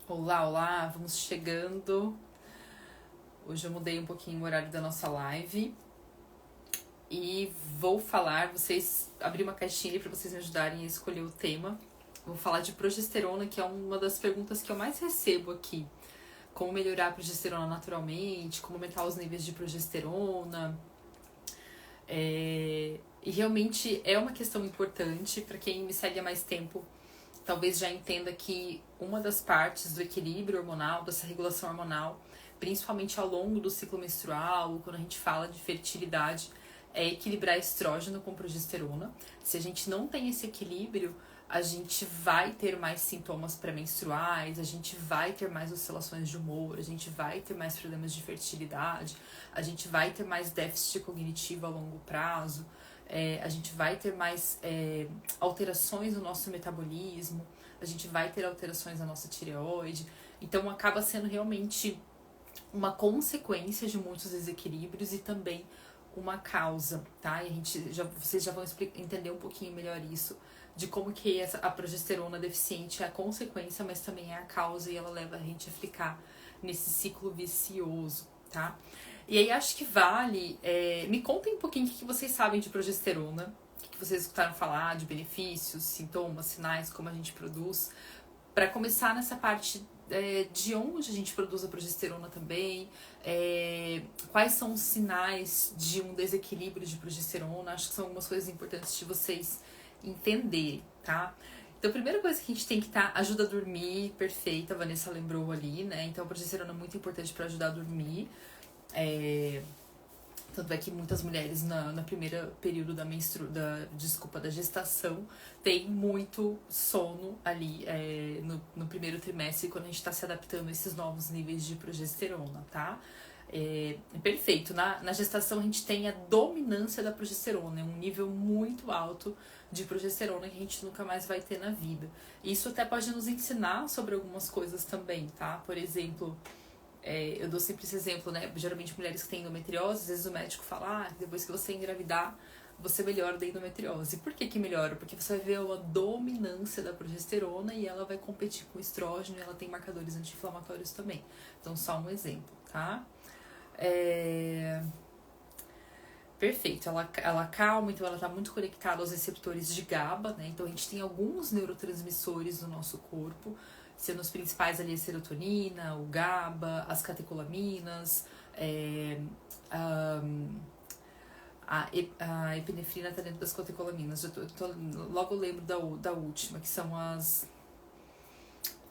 Olá, olá, vamos chegando. Hoje eu mudei um pouquinho o horário da nossa live e vou falar, abrir uma caixinha para vocês me ajudarem a escolher o tema. Vou falar de progesterona, que é uma das perguntas que eu mais recebo aqui. Como melhorar a progesterona naturalmente, como aumentar os níveis de progesterona. E realmente é uma questão importante para quem me segue há mais tempo. Talvez já entenda que uma das partes do equilíbrio hormonal, dessa regulação hormonal, principalmente ao longo do ciclo menstrual, quando a gente fala de fertilidade, é equilibrar estrógeno com progesterona. Se a gente não tem esse equilíbrio, a gente vai ter mais sintomas pré-menstruais, a gente vai ter mais oscilações de humor, a gente vai ter mais problemas de fertilidade, a gente vai ter mais déficit cognitivo a longo prazo, a gente vai ter mais alterações no nosso metabolismo, a gente vai ter alterações na nossa tireoide. Então acaba sendo realmente uma consequência de muitos desequilíbrios e também uma causa, tá? E vocês já vão entender um pouquinho melhor isso, de como que a progesterona deficiente é a consequência, mas também é a causa e ela leva a gente a ficar nesse ciclo vicioso, tá? E aí acho que vale, me contem um pouquinho o que vocês sabem de progesterona, o que vocês escutaram falar de benefícios, sintomas, sinais, como a gente produz, para começar nessa parte de onde a gente produz a progesterona também, quais são os sinais de um desequilíbrio de progesterona. Acho que são algumas coisas importantes de vocês entenderem, tá? Então, a primeira coisa que a gente tem que ajuda a dormir, perfeita, a Vanessa lembrou ali, né? Então, a progesterona é muito importante para ajudar a dormir. Tanto é que muitas mulheres na primeira período da gestação tem muito sono ali no primeiro trimestre, quando a gente está se adaptando a esses novos níveis de progesterona, tá? Perfeito. Na gestação a gente tem a dominância da progesterona, é um nível muito alto de progesterona que a gente nunca mais vai ter na vida. Isso até pode nos ensinar sobre algumas coisas também, tá? Por exemplo, eu dou sempre esse exemplo, né? Geralmente mulheres que têm endometriose, às vezes o médico fala, depois que você engravidar, você melhora da endometriose. Por que melhora? Porque você vai ver uma dominância da progesterona e ela vai competir com o estrógeno e ela tem marcadores anti-inflamatórios também. Então, só um exemplo, tá? Perfeito, ela calma, então ela está muito conectada aos receptores de GABA, né? Então a gente tem alguns neurotransmissores no nosso corpo, sendo os principais ali a serotonina, o GABA, as catecolaminas, a epinefrina está dentro das catecolaminas. Logo lembro da última, que são as...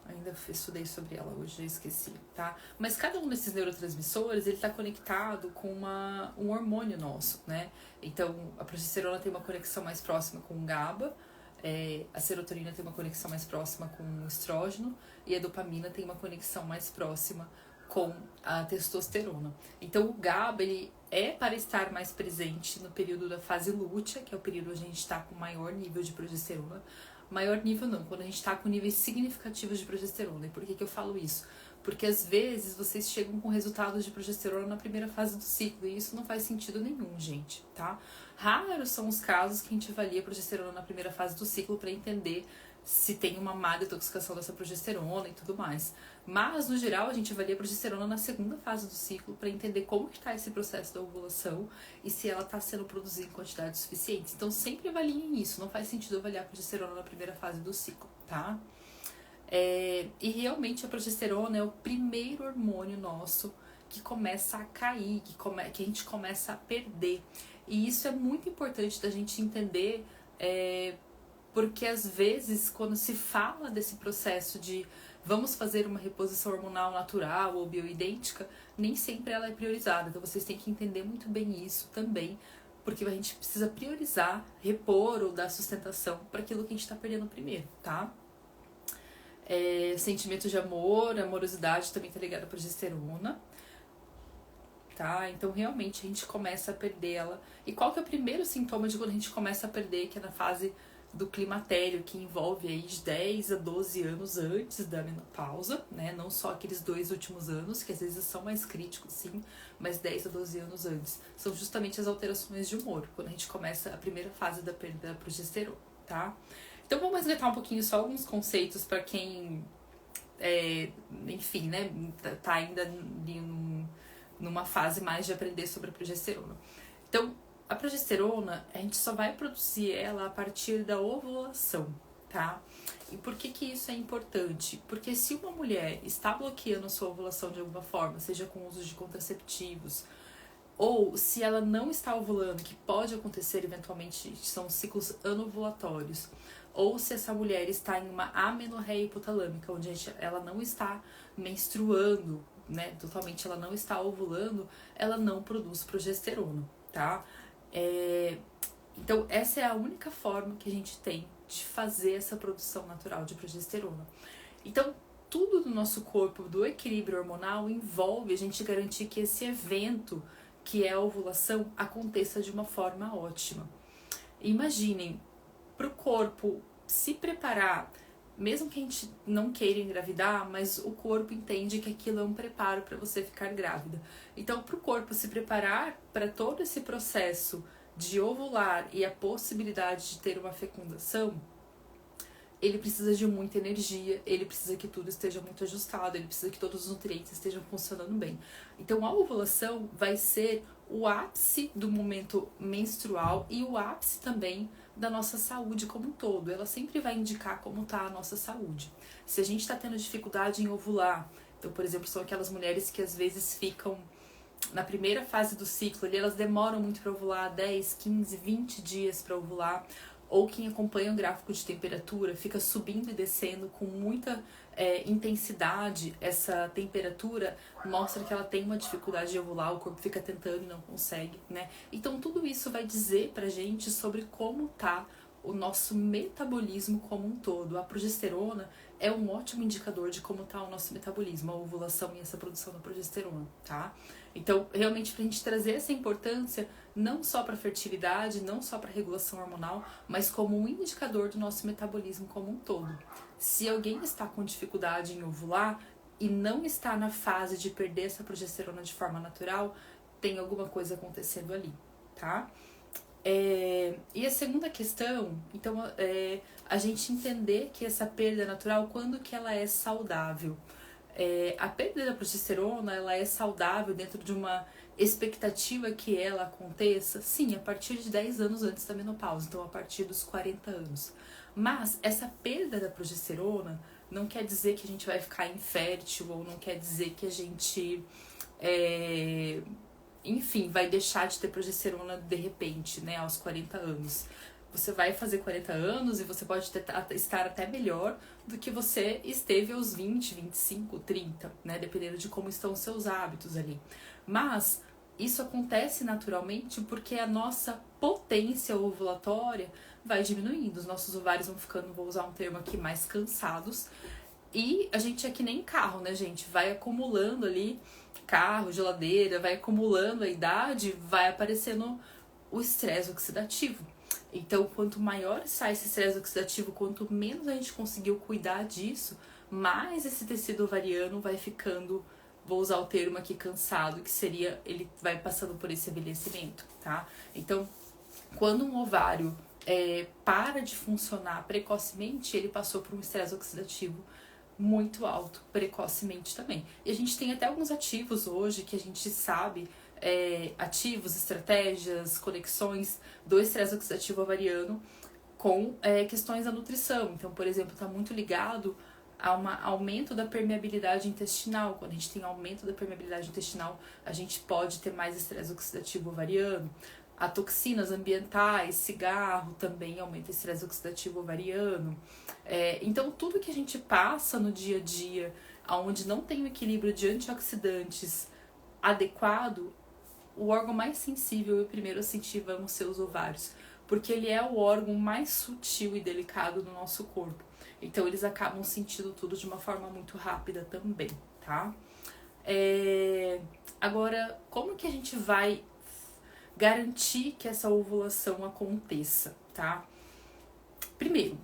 Ainda estudei sobre ela hoje, já esqueci, tá? Mas cada um desses neurotransmissores, ele tá conectado com um hormônio nosso, né? Então, a progesterona tem uma conexão mais próxima com o GABA, a serotonina tem uma conexão mais próxima com o estrógeno e a dopamina tem uma conexão mais próxima com a testosterona. Então, o GABA, ele é para estar mais presente no período da fase lútea, que é o período onde a gente está com maior nível de progesterona. Maior nível não, quando a gente tá com níveis significativos de progesterona. E por que eu falo isso? Porque às vezes vocês chegam com resultados de progesterona na primeira fase do ciclo, e isso não faz sentido nenhum, gente, tá? Raros são os casos que a gente avalia a progesterona na primeira fase do ciclo para entender se tem uma má detoxicação dessa progesterona e tudo mais. Mas, no geral, a gente avalia a progesterona na segunda fase do ciclo para entender como está esse processo da ovulação e se ela está sendo produzida em quantidades suficientes. Então, sempre avaliem isso. Não faz sentido avaliar a progesterona na primeira fase do ciclo, tá? E realmente a progesterona é o primeiro hormônio nosso que começa a cair, que a gente começa a perder. E isso é muito importante da gente entender, porque às vezes quando se fala desse processo de vamos fazer uma reposição hormonal natural ou bioidêntica, nem sempre ela é priorizada. Então vocês têm que entender muito bem isso também, porque a gente precisa priorizar, repor ou dar sustentação para aquilo que a gente está perdendo primeiro, tá? Sentimento de amor, amorosidade também tá ligado à progesterona, tá? Então realmente a gente começa a perder ela. E qual que é o primeiro sintoma de quando a gente começa a perder, que é na fase do climatério, que envolve aí de 10 a 12 anos antes da menopausa, né? Não só aqueles 2 últimos anos, que às vezes são mais críticos, sim, mas 10 a 12 anos antes. São justamente as alterações de humor, quando a gente começa a primeira fase da perda da progesterona, tá? Então vamos resgatar um pouquinho só alguns conceitos para quem enfim, né, tá ainda numa fase mais de aprender sobre a progesterona. Então, a progesterona, a gente só vai produzir ela a partir da ovulação, tá? E por que isso é importante? Porque se uma mulher está bloqueando a sua ovulação de alguma forma, seja com o uso de contraceptivos, ou se ela não está ovulando, que pode acontecer eventualmente, são ciclos anovulatórios, ou se essa mulher está em uma amenorreia hipotalâmica, onde ela não está menstruando, né, totalmente ela não está ovulando, ela não produz progesterona, tá? Então, essa é a única forma que a gente tem de fazer essa produção natural de progesterona. Então, tudo do nosso corpo, do equilíbrio hormonal, envolve a gente garantir que esse evento, que é a ovulação, aconteça de uma forma ótima. Imaginem, para o corpo se preparar, mesmo que a gente não queira engravidar, mas o corpo entende que aquilo é um preparo para você ficar grávida. Então, para o corpo se preparar para todo esse processo de ovular e a possibilidade de ter uma fecundação, ele precisa de muita energia, ele precisa que tudo esteja muito ajustado, ele precisa que todos os nutrientes estejam funcionando bem. Então, a ovulação vai ser o ápice do momento menstrual e o ápice também da nossa saúde como um todo. Ela sempre vai indicar como está a nossa saúde. Se a gente está tendo dificuldade em ovular, então, por exemplo, são aquelas mulheres que às vezes ficam na primeira fase do ciclo, ali elas demoram muito para ovular, 10, 15, 20 dias para ovular, ou quem acompanha o gráfico de temperatura fica subindo e descendo com muita intensidade. Essa temperatura mostra que ela tem uma dificuldade de ovular, o corpo fica tentando e não consegue, né? Então tudo isso vai dizer pra gente sobre como tá o nosso metabolismo como um todo. A progesterona é um ótimo indicador de como tá o nosso metabolismo, a ovulação e essa produção da progesterona, tá? Então, realmente, pra gente trazer essa importância, não só para fertilidade, não só para regulação hormonal, mas como um indicador do nosso metabolismo como um todo. Se alguém está com dificuldade em ovular e não está na fase de perder essa progesterona de forma natural, tem alguma coisa acontecendo ali, tá? E a segunda questão, então, a gente entender que essa perda é natural, quando que ela é saudável. A perda da progesterona, ela é saudável dentro de uma expectativa que ela aconteça, sim, a partir de 10 anos antes da menopausa, então a partir dos 40 anos. Mas essa perda da progesterona não quer dizer que a gente vai ficar infértil, ou não quer dizer que a gente, enfim, vai deixar de ter progesterona de repente, né, aos 40 anos. Você vai fazer 40 anos e você pode estar até melhor do que você esteve aos 20, 25, 30, né? Dependendo de como estão os seus hábitos ali. Mas isso acontece naturalmente porque a nossa potência ovulatória vai diminuindo. Os nossos ovários vão ficando, vou usar um termo aqui, mais cansados. E a gente é que nem carro, né, gente? Vai acumulando ali, carro, geladeira, vai acumulando a idade, vai aparecendo o estresse oxidativo. Então, quanto maior sai esse estresse oxidativo, quanto menos a gente conseguiu cuidar disso, mais esse tecido ovariano vai ficando, vou usar o termo aqui, cansado, que seria, ele vai passando por esse envelhecimento, tá? Então, quando um ovário para de funcionar precocemente, ele passou por um estresse oxidativo muito alto, precocemente também. E a gente tem até alguns ativos hoje que a gente sabe, ativos, estratégias, conexões do estresse oxidativo ovariano com questões da nutrição. Então, por exemplo, está muito ligado a um aumento da permeabilidade intestinal. Quando a gente tem aumento da permeabilidade intestinal, a gente pode ter mais estresse oxidativo ovariano. A toxinas ambientais, cigarro também aumenta o estresse oxidativo ovariano. Então, tudo que a gente passa no dia a dia, onde não tem o equilíbrio de antioxidantes adequado, o órgão mais sensível e primeiro a sentir vão ser os ovários, porque ele é o órgão mais sutil e delicado do nosso corpo. Então, eles acabam sentindo tudo de uma forma muito rápida também, tá? Agora, como que a gente vai garantir que essa ovulação aconteça, tá? Primeiro,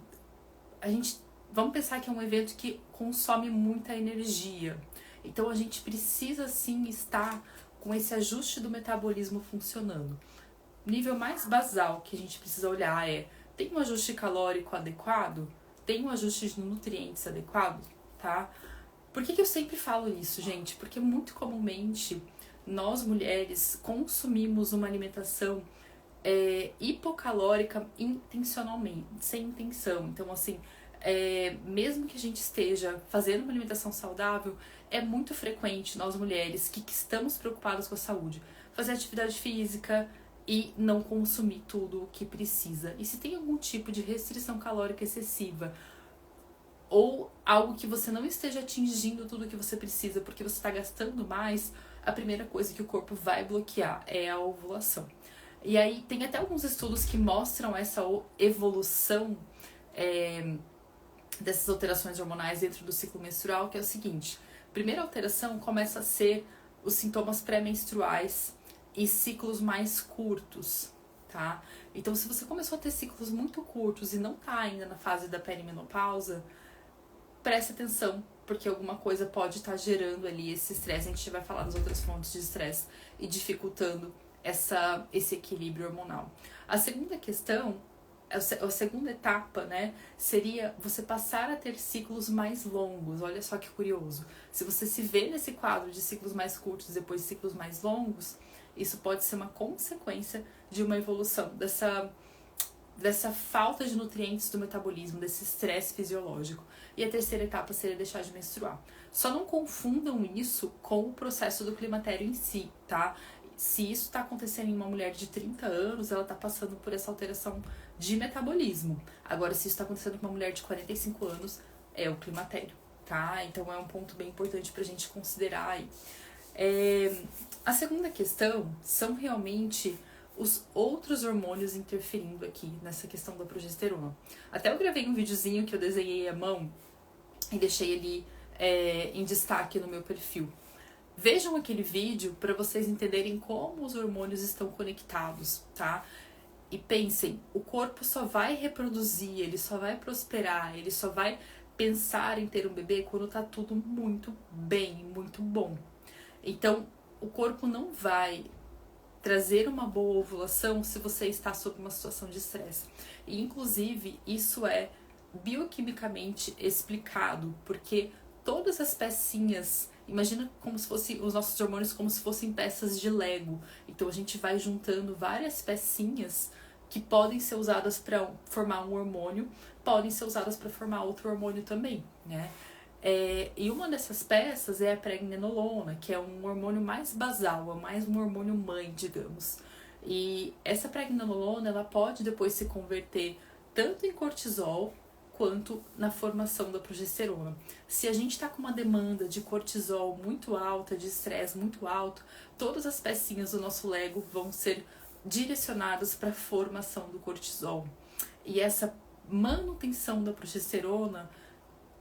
vamos pensar que é um evento que consome muita energia. Então, a gente precisa sim estar com esse ajuste do metabolismo funcionando. Nível mais basal que a gente precisa olhar tem um ajuste calórico adequado? Tem um ajuste de nutrientes adequado? Tá? Por que eu sempre falo isso, gente? Porque muito comumente nós mulheres consumimos uma alimentação hipocalórica intencionalmente, sem intenção. Então, assim, mesmo que a gente esteja fazendo uma alimentação saudável, é muito frequente nós mulheres que estamos preocupadas com a saúde fazer atividade física e não consumir tudo o que precisa. E se tem algum tipo de restrição calórica excessiva ou algo que você não esteja atingindo tudo o que você precisa porque você está gastando mais, a primeira coisa que o corpo vai bloquear é a ovulação. E aí tem até alguns estudos que mostram essa evolução dessas alterações hormonais dentro do ciclo menstrual, que é o seguinte: primeira alteração começa a ser os sintomas pré-menstruais e ciclos mais curtos, tá? Então, se você começou a ter ciclos muito curtos e não tá ainda na fase da perimenopausa, preste atenção, porque alguma coisa pode estar gerando ali esse estresse. A gente vai falar das outras fontes de estresse e dificultando esse equilíbrio hormonal. A segunda questão, a segunda etapa, né, seria você passar a ter ciclos mais longos. Olha só que curioso. Se você se vê nesse quadro de ciclos mais curtos e depois ciclos mais longos, isso pode ser uma consequência de uma evolução dessa falta de nutrientes do metabolismo, desse estresse fisiológico. E a terceira etapa seria deixar de menstruar. Só não confundam isso com o processo do climatério em si, tá? Se isso está acontecendo em uma mulher de 30 anos, ela está passando por essa alteração de metabolismo. Agora, se isso está acontecendo com uma mulher de 45 anos, é o climatério, tá? Então é um ponto bem importante pra gente considerar aí. A segunda questão são realmente os outros hormônios interferindo aqui nessa questão da progesterona. Até eu gravei um videozinho que eu desenhei à mão e deixei ele em destaque no meu perfil. Vejam aquele vídeo para vocês entenderem como os hormônios estão conectados, tá? E pensem, o corpo só vai reproduzir, ele só vai prosperar, ele só vai pensar em ter um bebê quando tá tudo muito bem, muito bom. Então, o corpo não vai trazer uma boa ovulação se você está sob uma situação de estresse. E, inclusive, isso é bioquimicamente explicado, porque todas as pecinhas, imagina como se fossem os nossos hormônios como se fossem peças de Lego. Então a gente vai juntando várias pecinhas que podem ser usadas para formar um hormônio, podem ser usadas para formar outro hormônio também, né? E uma dessas peças é a pregnenolona, que é um hormônio mais basal, é mais um hormônio mãe, digamos. E essa pregnenolona, ela pode depois se converter tanto em cortisol quanto na formação da progesterona. Se a gente está com uma demanda de cortisol muito alta, de estresse muito alto, todas as pecinhas do nosso Lego vão ser direcionadas para a formação do cortisol. E essa manutenção da progesterona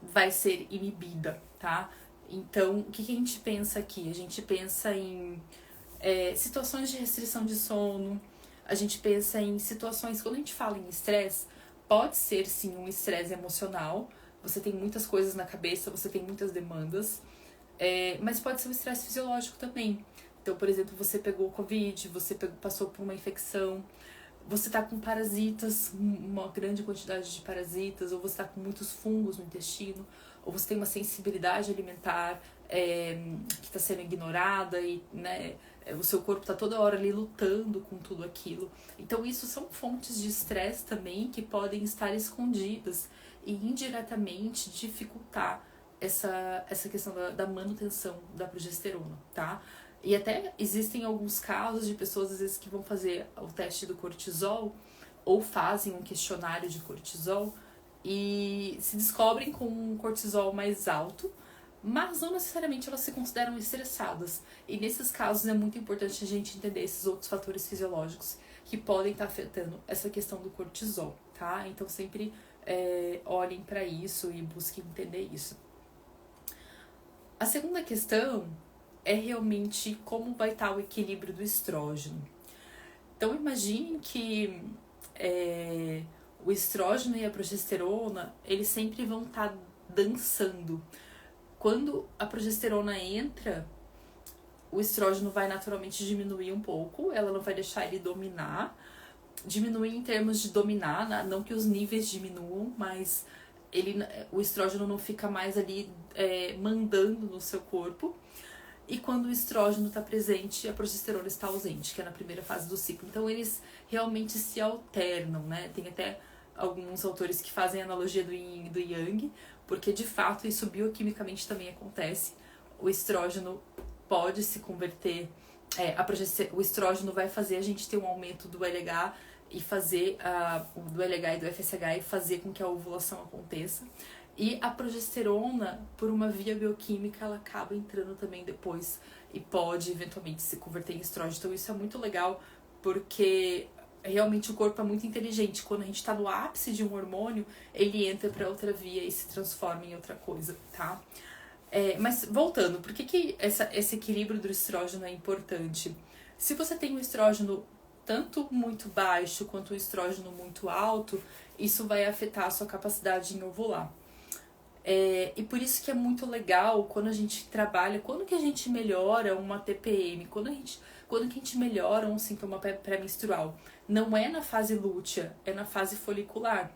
vai ser inibida, tá? Então, o que a gente pensa aqui? A gente pensa em situações de restrição de sono, a gente pensa em situações, quando a gente fala em estresse, pode ser sim um estresse emocional, você tem muitas coisas na cabeça, você tem muitas demandas, mas pode ser um estresse fisiológico também. Então, por exemplo, você pegou Covid, você passou por uma infecção, você tá com parasitas, uma grande quantidade de parasitas, ou você tá com muitos fungos no intestino, ou você tem uma sensibilidade alimentar que está sendo ignorada e, né, o seu corpo está toda hora ali lutando com tudo aquilo. Então isso são fontes de estresse também que podem estar escondidas e indiretamente dificultar essa questão da manutenção da progesterona, tá? E até existem alguns casos de pessoas às vezes que vão fazer o teste do cortisol ou fazem um questionário de cortisol e se descobrem com um cortisol mais alto, mas não necessariamente elas se consideram estressadas. E nesses casos é muito importante a gente entender esses outros fatores fisiológicos que podem estar afetando essa questão do cortisol, tá? Então sempre olhem para isso e busquem entender isso. A segunda questão é realmente como vai estar o equilíbrio do estrógeno. Então imagine que o estrógeno e a progesterona, eles sempre vão estar dançando. Quando a progesterona entra, o estrógeno vai naturalmente diminuir um pouco, ela não vai deixar ele dominar. Diminuir em termos de dominar, não que os níveis diminuam, mas o estrógeno não fica mais ali mandando no seu corpo. E quando o estrógeno está presente, a progesterona está ausente, que é na primeira fase do ciclo. Então, eles realmente se alternam, né? Tem até alguns autores que fazem a analogia do yin e do yang, porque de fato isso bioquimicamente também acontece. O estrógeno pode se converter, o estrógeno vai fazer a gente ter um aumento do LH e fazer do LH e do FSH e fazer com que a ovulação aconteça. E a progesterona, por uma via bioquímica, ela acaba entrando também depois e pode eventualmente se converter em estrógeno. Então isso é muito legal, porque realmente o corpo é muito inteligente. Quando a gente está no ápice de um hormônio, ele entra para outra via e se transforma em outra coisa, tá? Mas voltando, por que esse equilíbrio do estrógeno é importante? Se você tem um estrógeno tanto muito baixo quanto um estrógeno muito alto, isso vai afetar a sua capacidade em ovular. E por isso que é muito legal quando a gente trabalha, quando que a gente melhora uma TPM, quando que a gente melhora um sintoma pré-menstrual. Não é na fase lútea, é na fase folicular.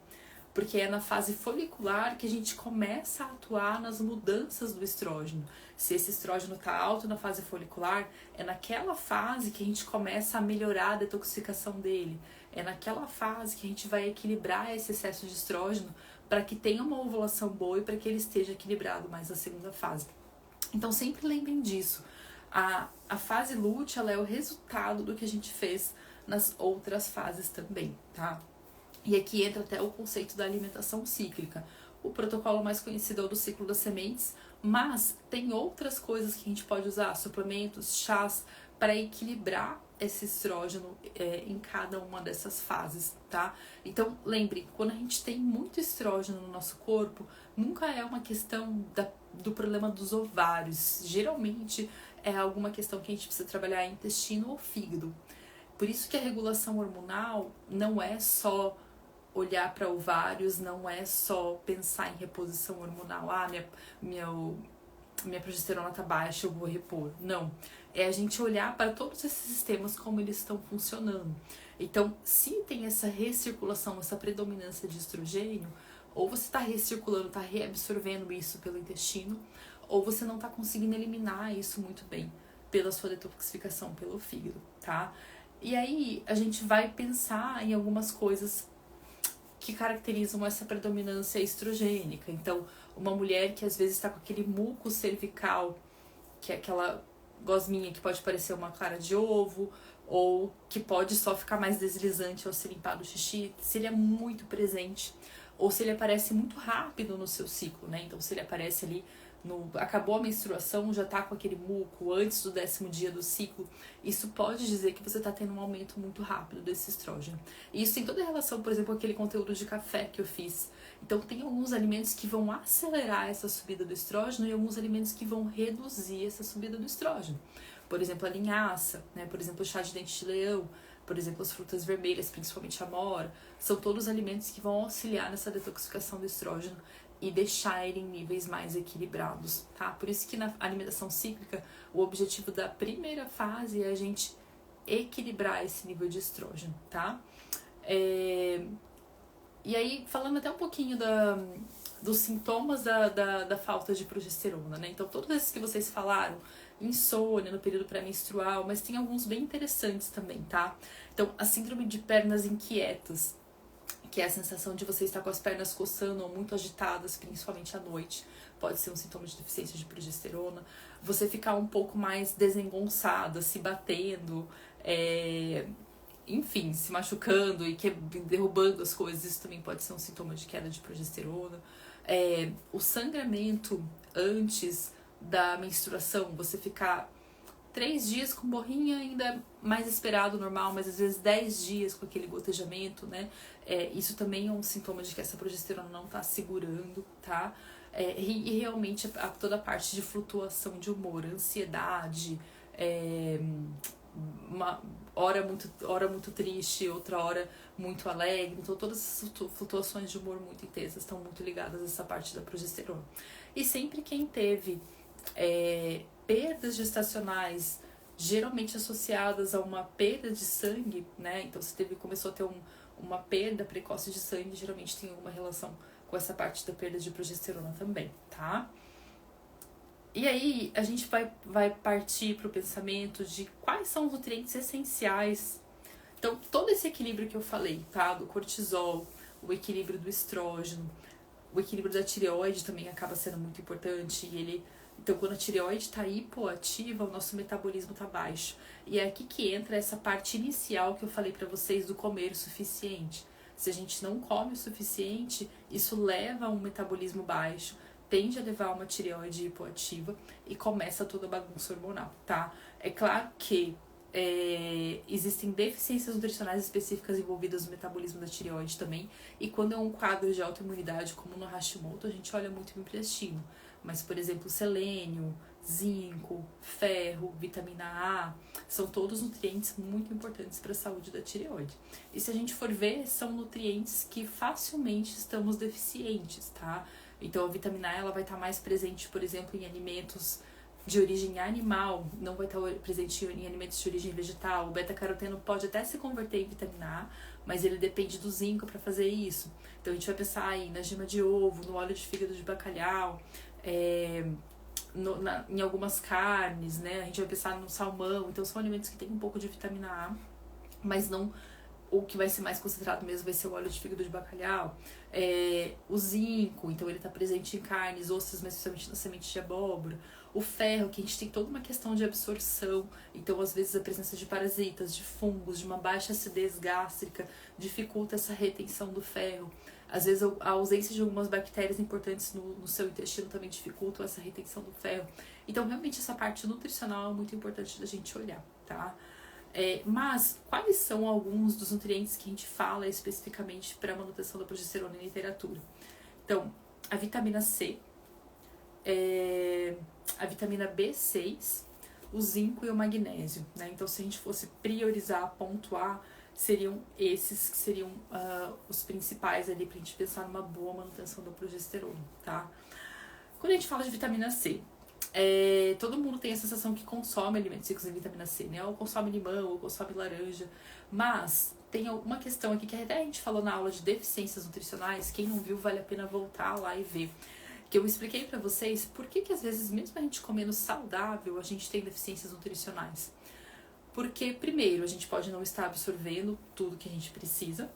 Porque é na fase folicular que a gente começa a atuar nas mudanças do estrógeno. Se esse estrógeno está alto na fase folicular, é naquela fase que a gente começa a melhorar a detoxificação dele. É naquela fase que a gente vai equilibrar esse excesso de estrógeno para que tenha uma ovulação boa e para que ele esteja equilibrado mais na segunda fase. Então sempre lembrem disso. A fase lútea, ela é o resultado do que a gente fez nas outras fases também, tá? E aqui entra até o conceito da alimentação cíclica. O protocolo mais conhecido é o do ciclo das sementes, mas tem outras coisas que a gente pode usar, suplementos, chás, para equilibrar esse estrógeno em cada uma dessas fases, tá? Então, lembre, quando a gente tem muito estrógeno no nosso corpo, nunca é uma questão do problema dos ovários. Geralmente é alguma questão que a gente precisa trabalhar em intestino ou fígado. Por isso que a regulação hormonal não é só olhar para ovários, não é só pensar em reposição hormonal. Minha progesterona tá baixa, eu vou repor. Não. É a gente olhar para todos esses sistemas, como eles estão funcionando. Então, se tem essa recirculação, essa predominância de estrogênio, ou você está recirculando, está reabsorvendo isso pelo intestino, ou você não está conseguindo eliminar isso muito bem pela sua detoxificação pelo fígado, tá? E aí, a gente vai pensar em algumas coisas que caracterizam essa predominância estrogênica. Então, uma mulher que às vezes está com aquele muco cervical, que é aquela gosminha que pode parecer uma clara de ovo, ou que pode só ficar mais deslizante ao se limpar do xixi, se ele é muito presente, ou se ele aparece muito rápido no seu ciclo, né? Então, se ele aparece ali acabou a menstruação, já tá com aquele muco antes do 10º dia do ciclo, isso pode dizer que você tá tendo um aumento muito rápido desse estrógeno. E isso tem toda a relação, por exemplo, com aquele conteúdo de café que eu fiz. Então tem alguns alimentos que vão acelerar essa subida do estrógeno e alguns alimentos que vão reduzir essa subida do estrógeno. Por exemplo, a linhaça, né? Por exemplo, o chá de dente de leão, por exemplo, as frutas vermelhas, principalmente a amora, são todos alimentos que vão auxiliar nessa detoxificação do estrógeno e deixar ele em níveis mais equilibrados, tá? Por isso que na alimentação cíclica, o objetivo da primeira fase é a gente equilibrar esse nível de estrógeno, tá? E aí, falando até um pouquinho dos sintomas da falta de progesterona, né? Então, todos esses que vocês falaram, insônia no período pré-menstrual, mas tem alguns bem interessantes também, tá? Então, a síndrome de pernas inquietas, que é a sensação de você estar com as pernas coçando ou muito agitadas, principalmente à noite, pode ser um sintoma de deficiência de progesterona. Você ficar um pouco mais desengonçada, se batendo, enfim, se machucando e derrubando as coisas, isso também pode ser um sintoma de queda de progesterona. O sangramento antes da menstruação, você ficar 3 dias com borrinha ainda é mais esperado, normal, mas às vezes 10 dias com aquele gotejamento, né? Isso também é um sintoma de que essa progesterona não tá segurando, tá? E realmente toda a parte de flutuação de humor, ansiedade, uma hora muito triste, outra hora muito alegre. Então todas essas flutuações de humor muito intensas estão muito ligadas a essa parte da progesterona. E sempre quem teve perdas gestacionais, geralmente associadas a uma perda de sangue, né? Então, se começou a ter uma perda precoce de sangue, geralmente tem alguma relação com essa parte da perda de progesterona também, tá? E aí, a gente vai partir para o pensamento de quais são os nutrientes essenciais. Então, todo esse equilíbrio que eu falei, tá? Do cortisol, o equilíbrio do estrógeno, o equilíbrio da tireoide também acaba sendo muito importante. Então, quando a tireoide está hipoativa, o nosso metabolismo está baixo. E é aqui que entra essa parte inicial que eu falei para vocês do comer o suficiente. Se a gente não come o suficiente, isso leva a um metabolismo baixo, tende a levar a uma tireoide hipoativa e começa toda a bagunça hormonal, tá? É claro que existem deficiências nutricionais específicas envolvidas no metabolismo da tireoide também, e quando é um quadro de autoimunidade como no Hashimoto, a gente olha muito o intestino. Mas, por exemplo, selênio, zinco, ferro, vitamina A, são todos nutrientes muito importantes para a saúde da tireoide. E se a gente for ver, são nutrientes que facilmente estamos deficientes, tá? Então, a vitamina A ela vai estar mais presente, por exemplo, em alimentos de origem animal, não vai estar presente em alimentos de origem vegetal. O beta-caroteno pode até se converter em vitamina A, mas ele depende do zinco para fazer isso. Então, a gente vai pensar aí na gema de ovo, no óleo de fígado de bacalhau, em algumas carnes, né? A gente vai pensar no salmão. Então, são alimentos que têm um pouco de vitamina A, mas não... O que vai ser mais concentrado mesmo vai ser o óleo de fígado de bacalhau. O zinco, então ele está presente em carnes, ossos, mas principalmente na semente de abóbora. O ferro, que a gente tem toda uma questão de absorção. Então, às vezes, a presença de parasitas, de fungos, de uma baixa acidez gástrica dificulta essa retenção do ferro. Às vezes, a ausência de algumas bactérias importantes no seu intestino também dificulta essa retenção do ferro. Então, realmente, essa parte nutricional é muito importante da gente olhar, tá? Mas quais são alguns dos nutrientes que a gente fala especificamente para a manutenção da progesterona em literatura? Então, a vitamina C, a vitamina B6, o zinco e o magnésio, né? Então, se a gente fosse priorizar, pontuar, seriam esses que seriam os principais ali para a gente pensar numa boa manutenção da progesterona, tá? Quando a gente fala de vitamina C, todo mundo tem a sensação que consome alimentos ricos em vitamina C, né? Ou consome limão, ou consome laranja. Mas tem uma questão aqui que até a gente falou na aula de deficiências nutricionais. Quem não viu, vale a pena voltar lá e ver. Que eu expliquei pra vocês por que às vezes, mesmo a gente comendo saudável, a gente tem deficiências nutricionais. Porque, primeiro, a gente pode não estar absorvendo tudo que a gente precisa.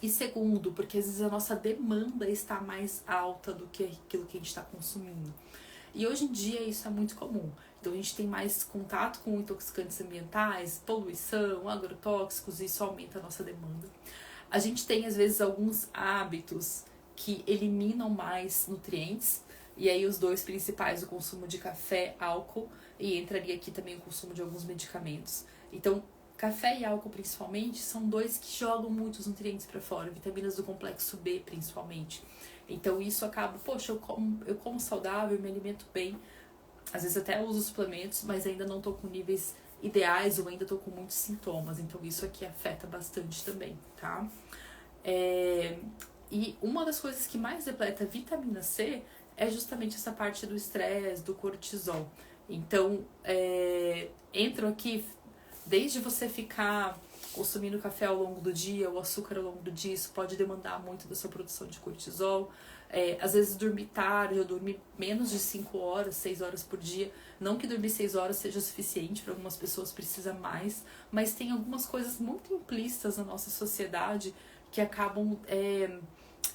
E segundo, porque às vezes a nossa demanda está mais alta do que aquilo que a gente está consumindo. E hoje em dia isso é muito comum. Então a gente tem mais contato com intoxicantes ambientais, poluição, agrotóxicos, e isso aumenta a nossa demanda. A gente tem às vezes alguns hábitos que eliminam mais nutrientes, e aí os dois principais, o consumo de café, álcool, e entraria aqui também o consumo de alguns medicamentos. Então, café e álcool principalmente são dois que jogam muitos nutrientes para fora, vitaminas do complexo B principalmente. Então isso acaba, poxa, eu como saudável, me alimento bem, às vezes até uso suplementos, mas ainda não tô com níveis ideais ou ainda tô com muitos sintomas, então isso aqui afeta bastante também, tá? E uma das coisas que mais depleta vitamina C é justamente essa parte do estresse, do cortisol. Então, entram aqui desde você ficar consumindo café ao longo do dia, o açúcar ao longo do dia, isso pode demandar muito da sua produção de cortisol. Às vezes dormir tarde, ou dormir menos de 5 horas, 6 horas por dia. Não que dormir 6 horas seja suficiente, para algumas pessoas precisa mais, mas tem algumas coisas muito implícitas na nossa sociedade que acabam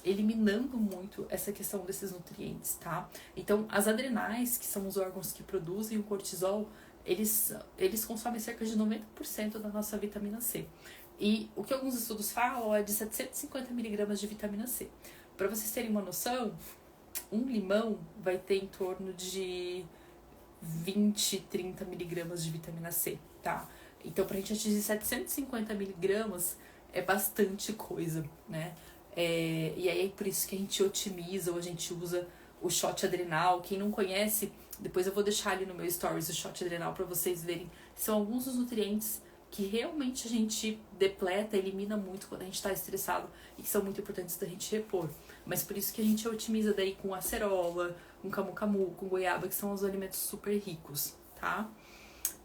eliminando muito essa questão desses nutrientes, tá? Então, as adrenais, que são os órgãos que produzem o cortisol, eles consomem cerca de 90% da nossa vitamina C. E o que alguns estudos falam é de 750 miligramas de vitamina C. Para vocês terem uma noção, um limão vai ter em torno de 20, 30 miligramas de vitamina C, tá? Então, pra gente atingir 750 miligramas é bastante coisa, né? E aí é por isso que a gente otimiza ou a gente usa o shot adrenal. Quem não conhece, depois eu vou deixar ali no meu stories o shot adrenal para vocês verem. São alguns dos nutrientes que realmente a gente depleta, elimina muito quando a gente está estressado e que são muito importantes da gente repor. Mas por isso que a gente otimiza daí com acerola, com camu-camu, com goiaba, que são os alimentos super ricos, tá?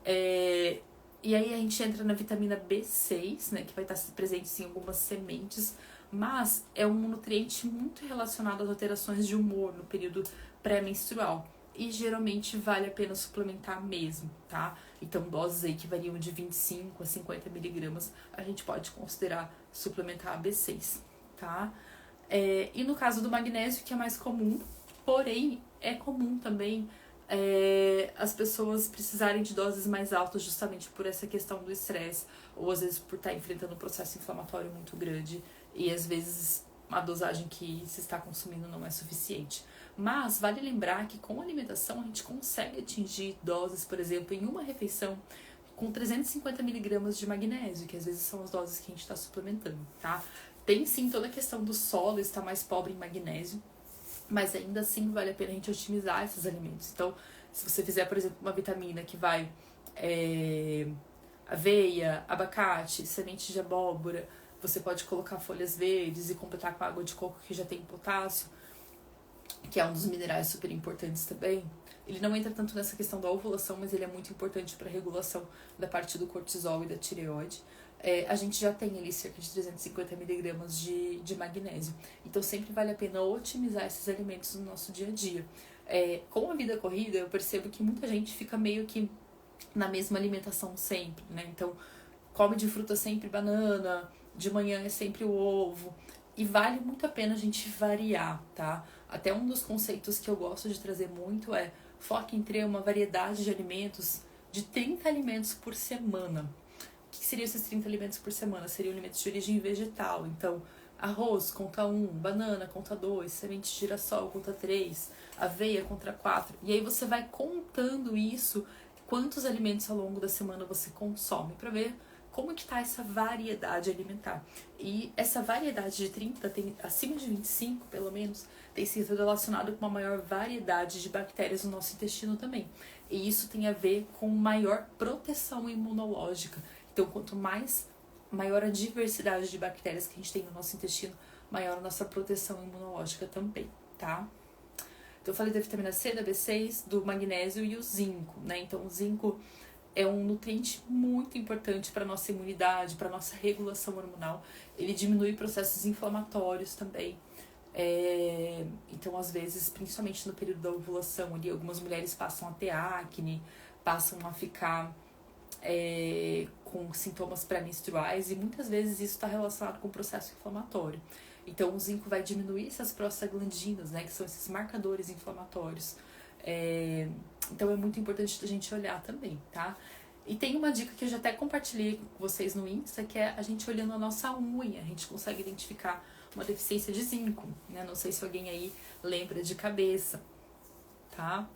E aí a gente entra na vitamina B6, né, que vai estar presente em algumas sementes, mas é um nutriente muito relacionado às alterações de humor no período pré-menstrual. E geralmente vale a pena suplementar mesmo, tá? Então, doses aí que variam de 25 a 50 miligramas, a gente pode considerar suplementar a B6, tá? E no caso do magnésio, que é mais comum, porém, é comum também as pessoas precisarem de doses mais altas justamente por essa questão do estresse, ou às vezes por estar enfrentando um processo inflamatório muito grande, e às vezes a dosagem que se está consumindo não é suficiente. Mas vale lembrar que com a alimentação a gente consegue atingir doses, por exemplo, em uma refeição com 350 miligramas de magnésio, que às vezes são as doses que a gente está suplementando, tá? Tem sim toda a questão do solo estar mais pobre em magnésio, mas ainda assim vale a pena a gente otimizar esses alimentos. Então, se você fizer, por exemplo, uma vitamina que vai aveia, abacate, semente de abóbora, você pode colocar folhas verdes e completar com água de coco que já tem potássio, que é um dos minerais super importantes também. Ele não entra tanto nessa questão da ovulação, mas ele é muito importante para a regulação da parte do cortisol e da tireoide. A gente já tem ali cerca de 350 miligramas de magnésio. Então sempre vale a pena otimizar esses alimentos no nosso dia a dia. Com a vida corrida, eu percebo que muita gente fica meio que na mesma alimentação sempre, né? Então, come de fruta sempre banana, de manhã é sempre o ovo. E vale muito a pena a gente variar, tá? Até um dos conceitos que eu gosto de trazer muito é foque em ter uma variedade de alimentos de 30 alimentos por semana. O que seriam esses 30 alimentos por semana? Seriam alimentos de origem vegetal. Então, arroz, conta 1, banana, conta 2, semente de girassol, conta 3, aveia, conta 4. E aí você vai contando isso, quantos alimentos ao longo da semana você consome, para ver como que tá essa variedade alimentar. E essa variedade de 30, tem acima de 25, pelo menos, tem sido relacionado com uma maior variedade de bactérias no nosso intestino também. E isso tem a ver com maior proteção imunológica. Então, quanto maior a diversidade de bactérias que a gente tem no nosso intestino, maior a nossa proteção imunológica também, tá? Então, eu falei da vitamina C, da B6, do magnésio e o zinco, né? Então, o zinco é um nutriente muito importante para a nossa imunidade, para a nossa regulação hormonal. Ele diminui processos inflamatórios também. Então, às vezes, principalmente no período da ovulação, ali, algumas mulheres passam a ter acne, passam a ficar com sintomas pré-menstruais, e muitas vezes isso está relacionado com o processo inflamatório. Então, o zinco vai diminuir essas prostaglandinas, né, que são esses marcadores inflamatórios. Então, é muito importante a gente olhar também, tá? E tem uma dica que eu já até compartilhei com vocês no Insta, que é a gente olhando a nossa unha, a gente consegue identificar uma deficiência de zinco, né? Não sei se alguém aí lembra de cabeça, tá?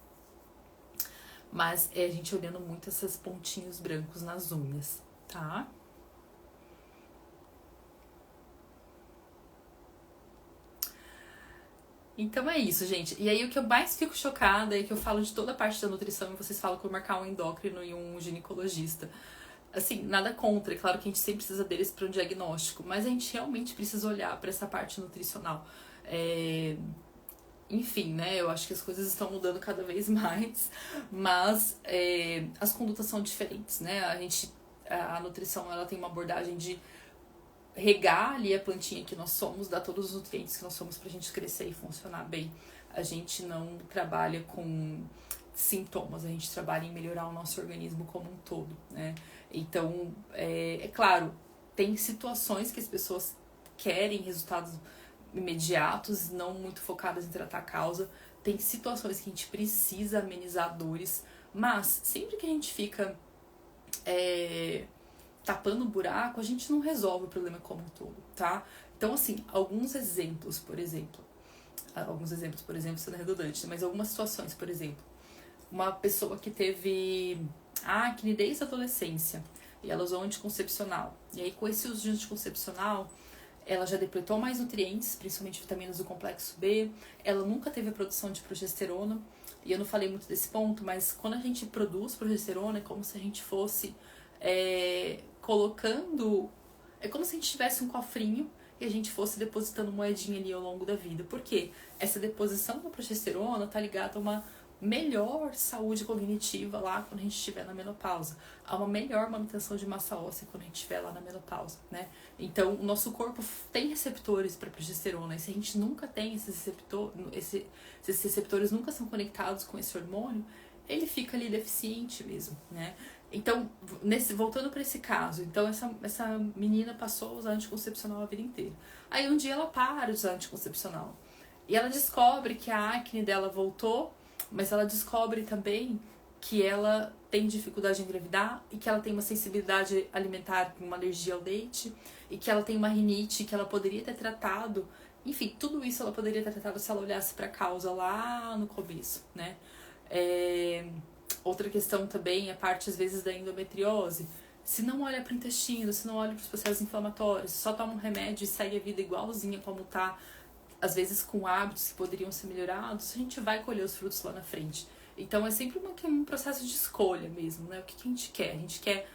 Mas a gente olhando muito esses pontinhos brancos nas unhas, tá? Então é isso, gente. E aí o que eu mais fico chocada é que eu falo de toda a parte da nutrição e vocês falam que eu vou marcar um endócrino e um ginecologista. Assim, nada contra, é claro que a gente sempre precisa deles para um diagnóstico, mas a gente realmente precisa olhar para essa parte nutricional. Enfim, né, eu acho que as coisas estão mudando cada vez mais, mas as condutas são diferentes, né? A nutrição, ela tem uma abordagem de regar ali a plantinha que nós somos, dar todos os nutrientes que nós somos pra gente crescer e funcionar bem. A gente não trabalha com sintomas, a gente trabalha em melhorar o nosso organismo como um todo, né? Então, é claro, tem situações que as pessoas querem resultados imediatos, não muito focadas em tratar a causa. Tem situações que a gente precisa amenizar dores, mas sempre que a gente fica tapando o buraco, a gente não resolve o problema como um todo, tá? Então, assim, alguns exemplos, por exemplo, sendo redundante, mas algumas situações, por exemplo, uma pessoa que teve acne desde a adolescência e ela usou anticoncepcional, e aí com esse uso de anticoncepcional, ela já depletou mais nutrientes, principalmente vitaminas do complexo B, ela nunca teve a produção de progesterona, e eu não falei muito desse ponto, mas quando a gente produz progesterona, é como se a gente fosse colocando... É como se a gente tivesse um cofrinho e a gente fosse depositando moedinha ali ao longo da vida. Por quê? Essa deposição da progesterona tá ligada a uma melhor saúde cognitiva lá quando a gente estiver na menopausa. Há uma melhor manutenção de massa óssea quando a gente estiver lá na menopausa, né? Então, o nosso corpo tem receptores para progesterona. E se a gente nunca tem esses receptores nunca são conectados com esse hormônio, ele fica ali deficiente mesmo, né? Então, voltando para esse caso, então essa menina passou a usar anticoncepcional a vida inteira. Aí um dia ela para de usar anticoncepcional. E ela descobre que a acne dela voltou, mas ela descobre também que ela tem dificuldade em engravidar e que ela tem uma sensibilidade alimentar, uma alergia ao leite, e que ela tem uma rinite que ela poderia ter tratado. Enfim, tudo isso ela poderia ter tratado se ela olhasse para a causa lá no começo, né? Outra questão também é a parte, às vezes, da endometriose. Se não olha para o intestino, se não olha para os processos inflamatórios, só toma um remédio e segue a vida igualzinha como tá, às vezes com hábitos que poderiam ser melhorados, a gente vai colher os frutos lá na frente. Então é sempre um processo de escolha mesmo, né? O que a gente quer? A gente quer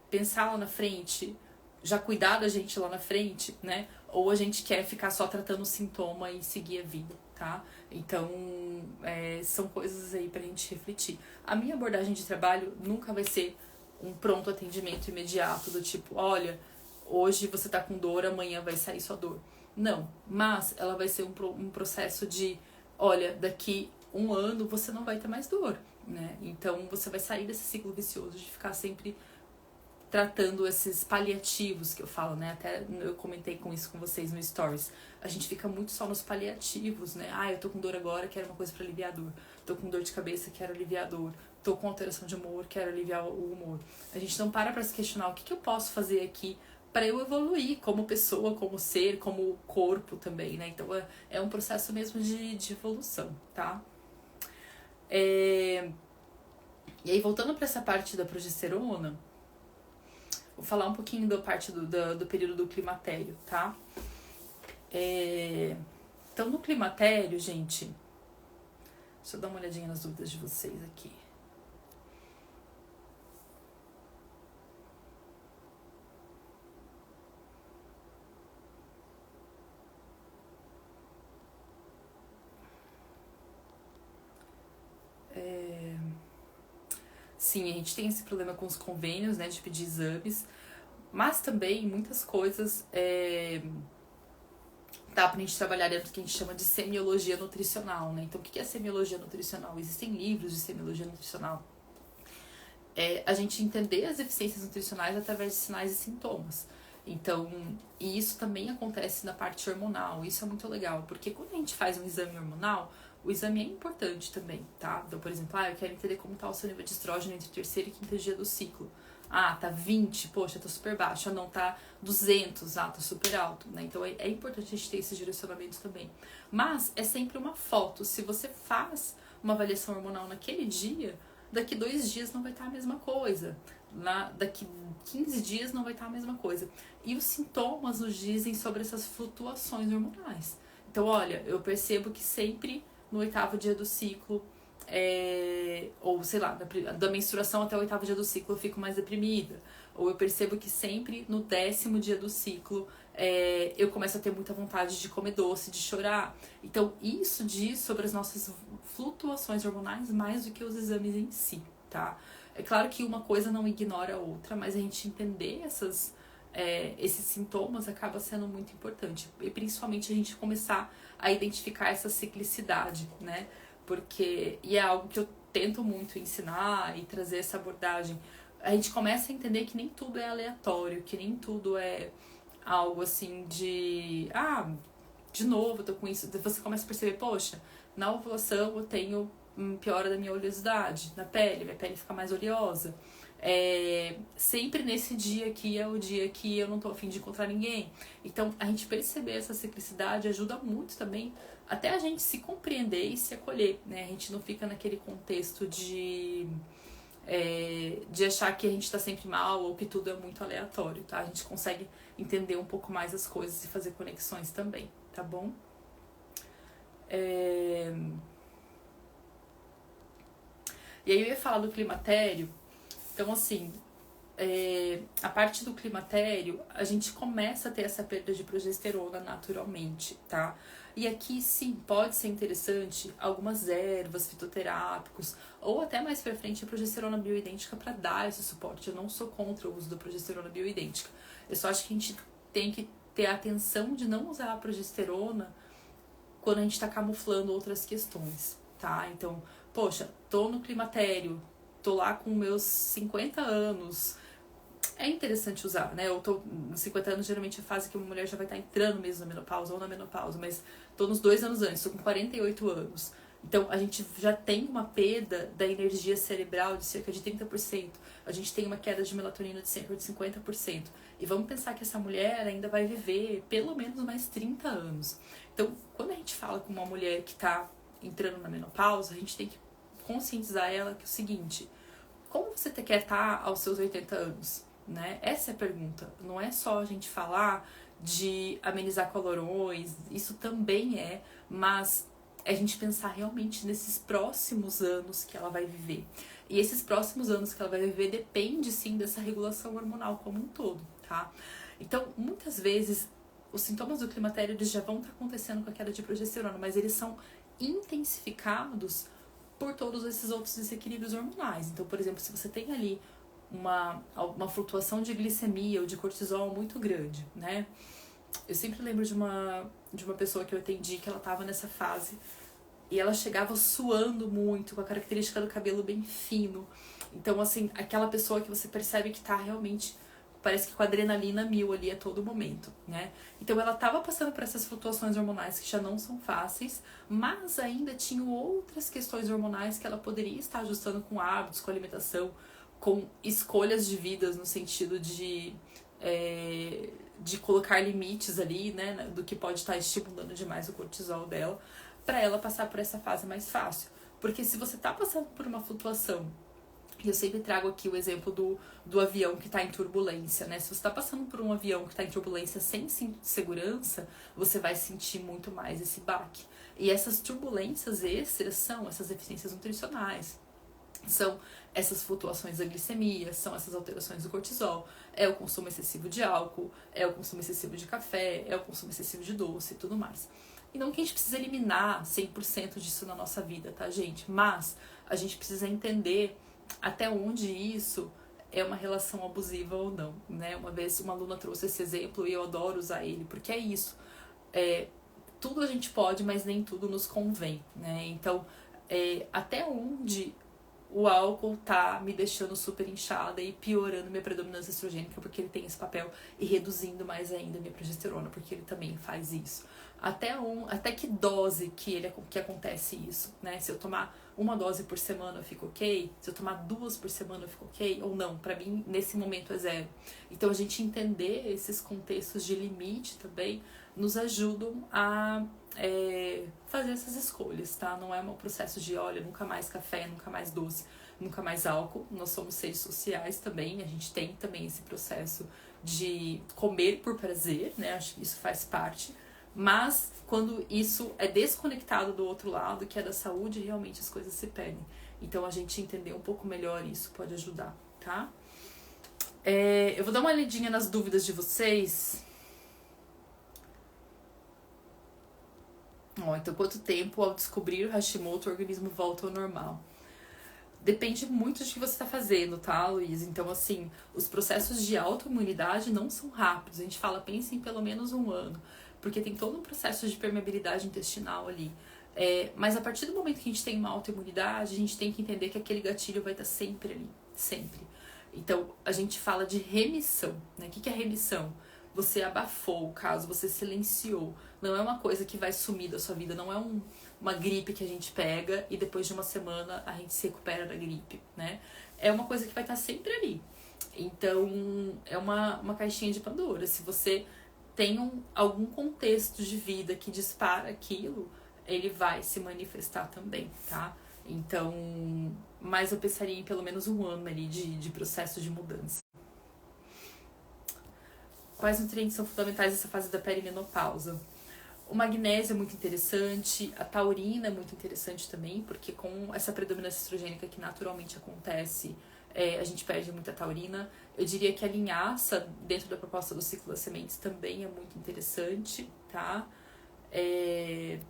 pensar lá na frente, já cuidar da gente lá na frente, né? Ou a gente quer ficar só tratando o sintoma e seguir a vida, tá? Então, são coisas aí pra gente refletir. A minha abordagem de trabalho nunca vai ser um pronto atendimento imediato, do tipo, olha, hoje você tá com dor, amanhã vai sair sua dor. Não, mas ela vai ser um processo de, olha, daqui um ano você não vai ter mais dor, né? Então, você vai sair desse ciclo vicioso de ficar sempre tratando esses paliativos que eu falo, né? Até eu comentei com isso com vocês no Stories. A gente fica muito só nos paliativos, né? Ah, eu tô com dor agora, quero uma coisa pra aliviar a dor. Tô com dor de cabeça, quero aliviar a dor. Tô com alteração de humor, quero aliviar o humor. A gente não para se questionar o que eu posso fazer aqui para eu evoluir como pessoa, como ser, como corpo também, né? Então é um processo mesmo de evolução, tá? E aí, voltando para essa parte da progesterona, vou falar um pouquinho da parte do período do climatério, tá? Então, no climatério, gente... Deixa eu dar uma olhadinha nas dúvidas de vocês aqui. Sim, a gente tem esse problema com os convênios, né, de pedir exames, mas também muitas coisas dá pra gente trabalhar dentro do que a gente chama de semiologia nutricional, né? Então, o que é semiologia nutricional? Existem livros de semiologia nutricional. A gente entender as deficiências nutricionais através de sinais e sintomas. Então, e isso também acontece na parte hormonal. Isso é muito legal, porque quando a gente faz um exame hormonal, o exame é importante também, tá? Então, por exemplo, eu quero entender como tá o seu nível de estrógeno entre o terceiro e quinto dia do ciclo. Ah, tá 20, poxa, tá super baixo. Ah, não, tá 200, tá super alto, né? Então, é importante a gente ter esses direcionamentos também. Mas é sempre uma foto. Se você faz uma avaliação hormonal naquele dia, daqui 2 dias não vai estar a mesma coisa. Daqui 15 dias não vai estar a mesma coisa. E os sintomas nos dizem sobre essas flutuações hormonais. Então, olha, eu percebo que sempre no 8º dia do ciclo, ou sei lá, da menstruação até o 8º dia do ciclo eu fico mais deprimida. Ou eu percebo que sempre no 10º dia do ciclo eu começo a ter muita vontade de comer doce, de chorar. Então isso diz sobre as nossas flutuações hormonais mais do que os exames em si, tá? É claro que uma coisa não ignora a outra, mas a gente entender esses sintomas acaba sendo muito importante. E principalmente a gente começar a identificar essa ciclicidade, né? E é algo que eu tento muito ensinar e trazer essa abordagem. A gente começa a entender que nem tudo é aleatório, que nem tudo é algo assim de novo eu tô com isso. Você começa a perceber, poxa, na ovulação eu tenho piora da minha oleosidade na pele, minha pele fica mais oleosa. Sempre nesse dia aqui é o dia que eu não tô a fim de encontrar ninguém. Então, a gente perceber essa ciclicidade ajuda muito também até a gente se compreender e se acolher, né? A gente não fica naquele contexto de achar que a gente tá sempre mal ou que tudo é muito aleatório, tá? A gente consegue entender um pouco mais as coisas e fazer conexões também, tá bom? E aí eu ia falar do climatério. Então, assim, a parte do climatério, a gente começa a ter essa perda de progesterona naturalmente, tá? E aqui sim, pode ser interessante algumas ervas, fitoterápicos, ou até mais pra frente a progesterona bioidêntica para dar esse suporte. Eu não sou contra o uso da progesterona bioidêntica. Eu só acho que a gente tem que ter a atenção de não usar a progesterona quando a gente tá camuflando outras questões, tá? Então, poxa, tô no climatério, tô lá com meus 50 anos, é interessante usar, né? Eu tô nos 50 anos, geralmente é a fase que uma mulher já vai estar entrando mesmo na menopausa ou na menopausa, mas tô nos 2 anos antes, tô com 48 anos. Então, a gente já tem uma perda da energia cerebral de cerca de 30%. A gente tem uma queda de melatonina de cerca de 50%. E vamos pensar que essa mulher ainda vai viver pelo menos mais 30 anos. Então, quando a gente fala com uma mulher que tá entrando na menopausa, a gente tem que conscientizar ela que é o seguinte: como você quer estar aos seus 80 anos? Né? Essa é a pergunta. Não é só a gente falar de amenizar calorões, isso também é, mas é a gente pensar realmente nesses próximos anos que ela vai viver. E esses próximos anos que ela vai viver depende sim dessa regulação hormonal como um todo, tá? Então, muitas vezes, os sintomas do climatério eles já vão estar acontecendo com a queda de progesterona, mas eles são intensificados por todos esses outros desequilíbrios hormonais. Então, por exemplo, se você tem ali uma flutuação de glicemia ou de cortisol muito grande, né? Eu sempre lembro de uma pessoa que eu atendi que ela tava nessa fase e ela chegava suando muito, com a característica do cabelo bem fino. Então, assim, aquela pessoa que você percebe que tá realmente, parece que com adrenalina mil ali a todo momento, né? Então, ela tava passando por essas flutuações hormonais que já não são fáceis, mas ainda tinham outras questões hormonais que ela poderia estar ajustando com hábitos, com alimentação, com escolhas de vidas no sentido de colocar limites ali, né, do que pode estar estimulando demais o cortisol dela, para ela passar por essa fase mais fácil. Porque se você tá passando por uma flutuação, e eu sempre trago aqui o exemplo do avião que está em turbulência, né? Se você está passando por um avião que está em turbulência sem cinto de segurança, você vai sentir muito mais esse baque. E essas turbulências extras são essas deficiências nutricionais, são essas flutuações da glicemia, são essas alterações do cortisol, é o consumo excessivo de álcool, é o consumo excessivo de café, é o consumo excessivo de doce e tudo mais. E não que a gente precisa eliminar 100% disso na nossa vida, tá, gente? Mas a gente precisa entender até onde isso é uma relação abusiva ou não, né? Uma vez uma aluna trouxe esse exemplo e eu adoro usar ele, porque é isso. Tudo a gente pode, mas nem tudo nos convém, né? Então, até onde o álcool tá me deixando super inchada e piorando minha predominância estrogênica, porque ele tem esse papel, e reduzindo mais ainda minha progesterona, porque ele também faz isso. Até que dose que acontece isso, né? Se eu tomar uma dose por semana eu fico ok? Se eu tomar 2 por semana eu fico ok? Ou não? Pra mim, nesse momento é 0. Então, a gente entender esses contextos de limite também nos ajudam a fazer essas escolhas, tá? Não é um processo de, olha, nunca mais café, nunca mais doce, nunca mais álcool. Nós somos seres sociais também, a gente tem também esse processo de comer por prazer, né? Acho que isso faz parte. Mas quando isso é desconectado do outro lado, que é da saúde, realmente as coisas se perdem. Então, a gente entender um pouco melhor isso pode ajudar, tá? Eu vou dar uma olhadinha nas dúvidas de vocês. Então, quanto tempo ao descobrir o Hashimoto o organismo volta ao normal? Depende muito de que você está fazendo, tá, Luiz? Então, assim, os processos de autoimunidade não são rápidos. A gente fala, pense em pelo menos 1 ano, porque tem todo um processo de permeabilidade intestinal ali. Mas a partir do momento que a gente tem uma autoimunidade, a gente tem que entender que aquele gatilho vai estar sempre ali, sempre. Então, a gente fala de remissão, né? O que é remissão? Você abafou o caso, você silenciou. Não é uma coisa que vai sumir da sua vida, não é uma gripe que a gente pega e depois de uma semana a gente se recupera da gripe, né? É uma coisa que vai estar sempre ali. Então, é uma caixinha de Pandora. Se você tem algum contexto de vida que dispara aquilo, ele vai se manifestar também, tá? Então, mas eu pensaria em pelo menos 1 ano ali de processo de mudança. Quais nutrientes são fundamentais nessa fase da perimenopausa? O magnésio é muito interessante, a taurina é muito interessante também, porque com essa predominância estrogênica que naturalmente acontece, a gente perde muita taurina. Eu diria que a linhaça, dentro da proposta do ciclo das sementes, também é muito interessante, tá?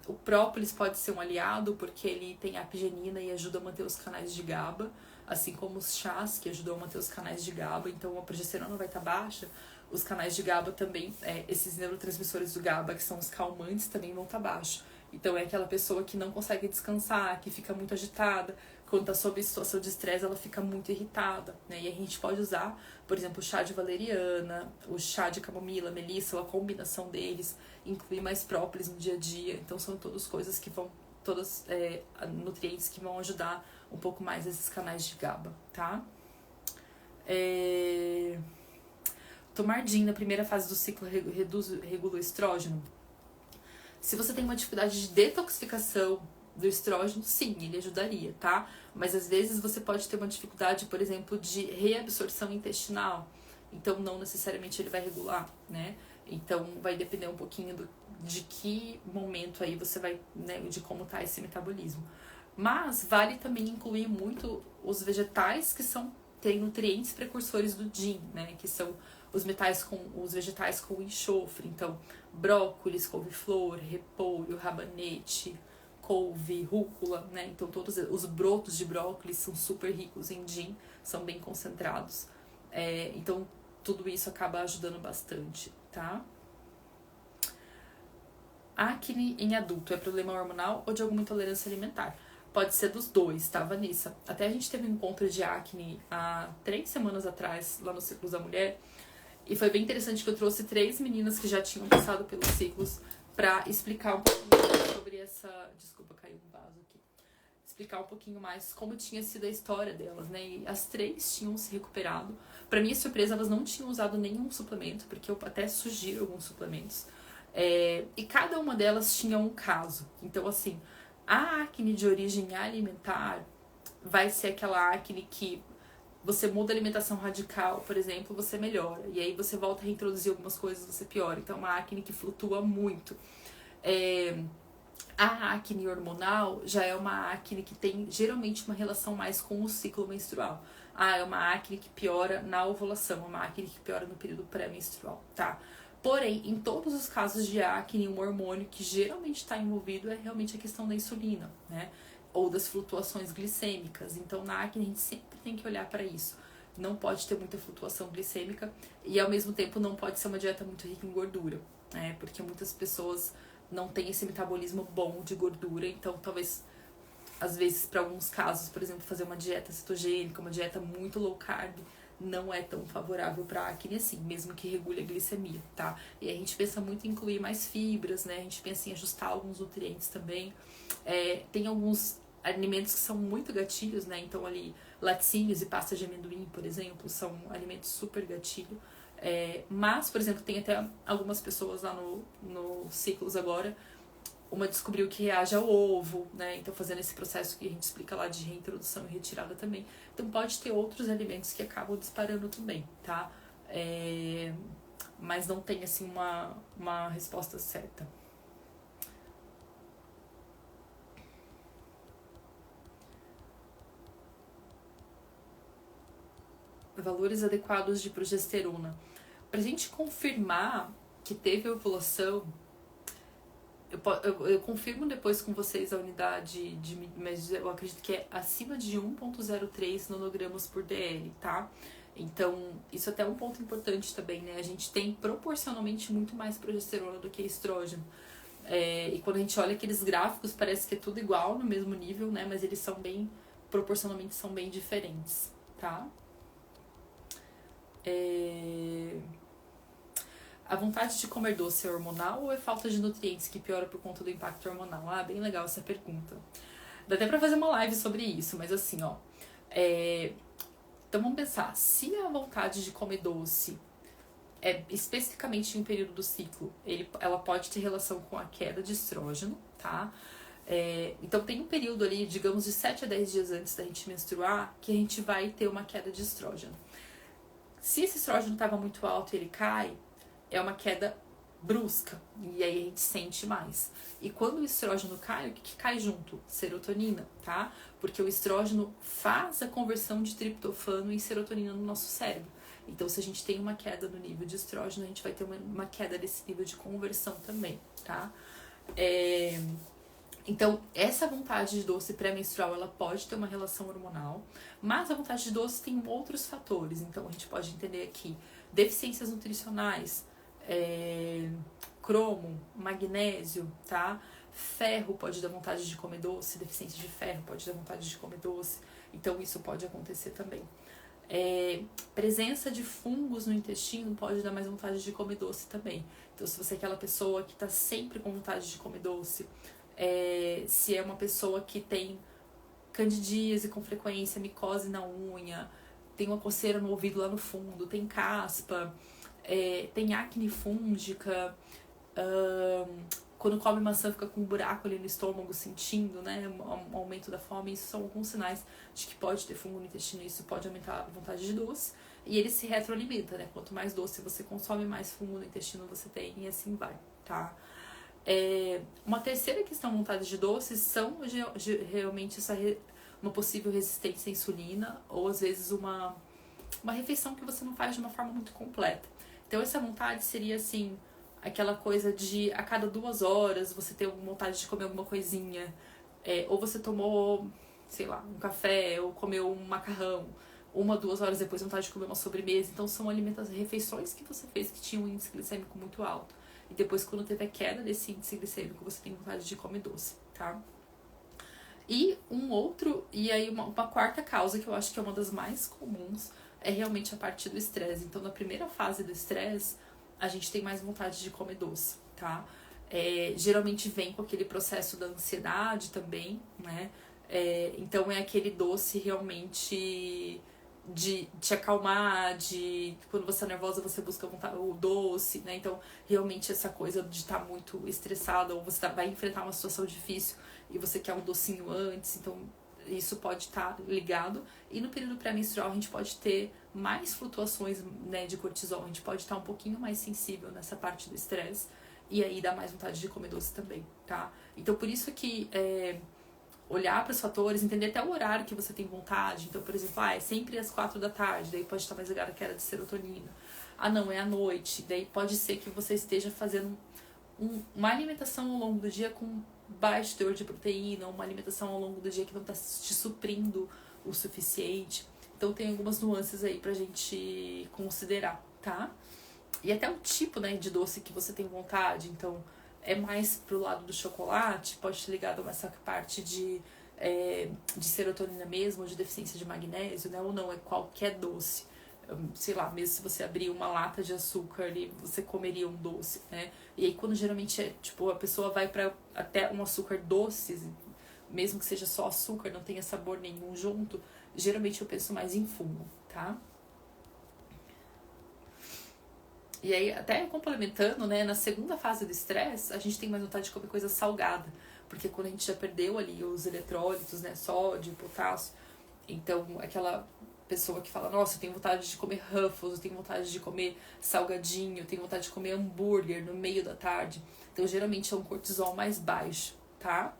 O própolis pode ser um aliado, porque ele tem apigenina e ajuda a manter os canais de GABA, assim como os chás, que ajudam a manter os canais de GABA. Então, a progesterona vai estar baixa, os canais de GABA também, esses neurotransmissores do GABA, que são os calmantes, também vão estar baixos. Então, é aquela pessoa que não consegue descansar, que fica muito agitada. Quando está sob situação de estresse, ela fica muito irritada, né? E a gente pode usar, por exemplo, o chá de valeriana, o chá de camomila, melissa, a combinação deles, incluir mais própolis no dia a dia. Então, são todas coisas que vão, todas nutrientes que vão ajudar um pouco mais esses canais de GABA, tá? Tomar DIN na primeira fase do ciclo regula o estrógeno. Se você tem uma dificuldade de detoxificação do estrógeno, sim, ele ajudaria, tá? Mas às vezes você pode ter uma dificuldade, por exemplo, de reabsorção intestinal. Então, não necessariamente ele vai regular, né? Então, vai depender um pouquinho de que momento aí você vai, né, de como tá esse metabolismo. Mas vale também incluir muito os vegetais que têm nutrientes precursores do DIN, né? Que são os vegetais com enxofre. Então, brócolis, couve-flor, repolho, rabanete, couve, rúcula, né? Então, todos os brotos de brócolis são super ricos em DIN, são bem concentrados. Então, tudo isso acaba ajudando bastante, tá? Acne em adulto é problema hormonal ou de alguma intolerância alimentar? Pode ser dos dois, tá, Vanessa? Até a gente teve um encontro de acne há 3 semanas atrás, lá no Ciclos da Mulher, e foi bem interessante que eu trouxe 3 meninas que já tinham passado pelos ciclos pra explicar um pouquinho sobre essa... Desculpa, caiu um vaso aqui. Explicar um pouquinho mais como tinha sido a história delas, né? E as 3 tinham se recuperado. Pra minha surpresa, elas não tinham usado nenhum suplemento, porque eu até sugiro alguns suplementos. E cada uma delas tinha um caso. Então, assim, a acne de origem alimentar vai ser aquela acne que você muda a alimentação radical, por exemplo, você melhora. E aí você volta a reintroduzir algumas coisas, você piora. Então, é uma acne que flutua muito. A acne hormonal já é uma acne que tem geralmente uma relação mais com o ciclo menstrual. É uma acne que piora na ovulação, é uma acne que piora no período pré-menstrual, tá? Porém, em todos os casos de acne, um hormônio que geralmente está envolvido é realmente a questão da insulina, né? Ou das flutuações glicêmicas. Então, na acne, a gente sempre tem que olhar para isso. Não pode ter muita flutuação glicêmica e, ao mesmo tempo, não pode ser uma dieta muito rica em gordura, né? Porque muitas pessoas não têm esse metabolismo bom de gordura. Então, talvez, às vezes, para alguns casos, por exemplo, fazer uma dieta cetogênica, uma dieta muito low carb, não é tão favorável para acne assim, mesmo que regule a glicemia, tá? E a gente pensa muito em incluir mais fibras, né? A gente pensa em ajustar alguns nutrientes também. Tem alguns alimentos que são muito gatilhos, né? Então, ali, laticínios e pasta de amendoim, por exemplo, são alimentos super gatilho. Mas, por exemplo, tem até algumas pessoas lá no Ciclos agora, uma descobriu que reage ao ovo, né? Então, fazendo esse processo que a gente explica lá de reintrodução e retirada também. Então, pode ter outros alimentos que acabam disparando também, tá? Mas não tem, assim, uma resposta certa. Valores adequados de progesterona. Pra gente confirmar que teve ovulação, eu confirmo depois com vocês a unidade mas eu acredito que é acima de 1,03 nanogramas por dl, tá? Então, isso até é um ponto importante também, né? A gente tem proporcionalmente muito mais progesterona do que estrógeno. E quando a gente olha aqueles gráficos, parece que é tudo igual, no mesmo nível, né? Mas eles são proporcionalmente são bem diferentes, tá? A vontade de comer doce é hormonal ou é falta de nutrientes que piora por conta do impacto hormonal? Bem legal essa pergunta. Dá até pra fazer uma live sobre isso, mas assim, ó. Então vamos pensar, se a vontade de comer doce é especificamente em um período do ciclo, ela pode ter relação com a queda de estrógeno, tá? Então tem um período ali, digamos, de 7 a 10 dias antes da gente menstruar, que a gente vai ter uma queda de estrógeno. Se esse estrógeno estava muito alto e ele cai, é uma queda brusca, e aí a gente sente mais. E quando o estrógeno cai, o que cai junto? Serotonina, tá? Porque o estrógeno faz a conversão de triptofano em serotonina no nosso cérebro. Então, se a gente tem uma queda no nível de estrógeno, a gente vai ter uma queda desse nível de conversão também, tá? Então, essa vontade de doce pré-menstrual, ela pode ter uma relação hormonal, mas a vontade de doce tem outros fatores. Então, a gente pode entender aqui deficiências nutricionais, cromo, magnésio, tá? Ferro pode dar vontade de comer doce, deficiência de ferro pode dar vontade de comer doce. Então, isso pode acontecer também. Presença de fungos no intestino pode dar mais vontade de comer doce também. Então, se você é aquela pessoa que tá sempre com vontade de comer doce, se é uma pessoa que tem candidíase com frequência, micose na unha, tem uma coceira no ouvido lá no fundo, tem caspa, tem acne fúngica, quando come maçã fica com um buraco ali no estômago sentindo, né, um aumento da fome, isso são alguns sinais de que pode ter fungo no intestino, isso pode aumentar a vontade de doce, e ele se retroalimenta, né, quanto mais doce você consome, mais fungo no intestino você tem, e assim vai, tá? Uma terceira questão de vontade de doces são realmente uma possível resistência à insulina, ou às vezes uma refeição que você não faz de uma forma muito completa. Então essa vontade seria assim, aquela coisa de a cada 2 horas você ter vontade de comer alguma coisinha, ou você tomou, sei lá, um café, ou comeu um macarrão, 1, 2 horas depois vontade de comer uma sobremesa. Então são refeições que você fez que tinham um índice glicêmico muito alto. E depois, quando teve a queda desse índice glicêmico, você tem vontade de comer doce, tá? E uma quarta causa, que eu acho que é uma das mais comuns, é realmente a parte do estresse. Então, na primeira fase do estresse, a gente tem mais vontade de comer doce, tá? Geralmente vem com aquele processo da ansiedade também, né? Então, é aquele doce realmente de te acalmar, de quando você é nervosa você busca o doce, né? Então, realmente essa coisa de estar muito estressada, ou você vai enfrentar uma situação difícil e você quer um docinho antes, então isso pode estar ligado. E no período pré-menstrual a gente pode ter mais flutuações, né, de cortisol, a gente pode estar um pouquinho mais sensível nessa parte do estresse, e aí dá mais vontade de comer doce também, tá? Então, por isso que olhar para os fatores, entender até o horário que você tem vontade. Então, por exemplo, é sempre às 4 da tarde, daí pode estar mais ligado à queda de serotonina. Ah, não, é à noite, daí pode ser que você esteja fazendo uma alimentação ao longo do dia com baixo teor de proteína, uma alimentação ao longo do dia que não está te suprindo o suficiente. Então, tem algumas nuances aí pra gente considerar, tá? E até o tipo, né, de doce que você tem vontade. Então, é mais pro lado do chocolate, pode estar ligado a essa parte de serotonina mesmo, ou de deficiência de magnésio, né? Ou não, é qualquer doce. Sei lá, mesmo se você abrir uma lata de açúcar ali, você comeria um doce, né? E aí quando geralmente tipo, a pessoa vai para até um açúcar doce, mesmo que seja só açúcar, não tenha sabor nenhum junto, geralmente eu penso mais em fumo, tá? E aí, até complementando, né, na segunda fase do estresse, a gente tem mais vontade de comer coisa salgada. Porque quando a gente já perdeu ali os eletrólitos, né, sódio, potássio, então aquela pessoa que fala, nossa, eu tenho vontade de comer Ruffles, eu tenho vontade de comer salgadinho, eu tenho vontade de comer hambúrguer no meio da tarde. Então, geralmente é um cortisol mais baixo, tá?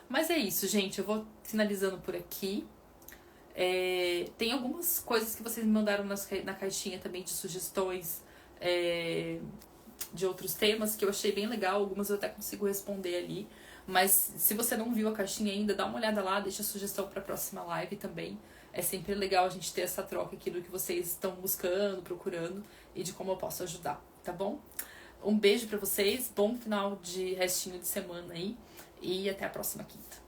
Mas é isso, gente. Eu vou finalizando por aqui. Tem algumas coisas que vocês me mandaram na caixinha também de sugestões de outros temas que eu achei bem legal. Algumas eu até consigo responder ali. Mas se você não viu a caixinha ainda, dá uma olhada lá, deixa a sugestão para a próxima live também. É sempre legal a gente ter essa troca aqui do que vocês estão buscando, procurando e de como eu posso ajudar, tá bom? Um beijo para vocês, bom final de restinho de semana aí e até a próxima quinta.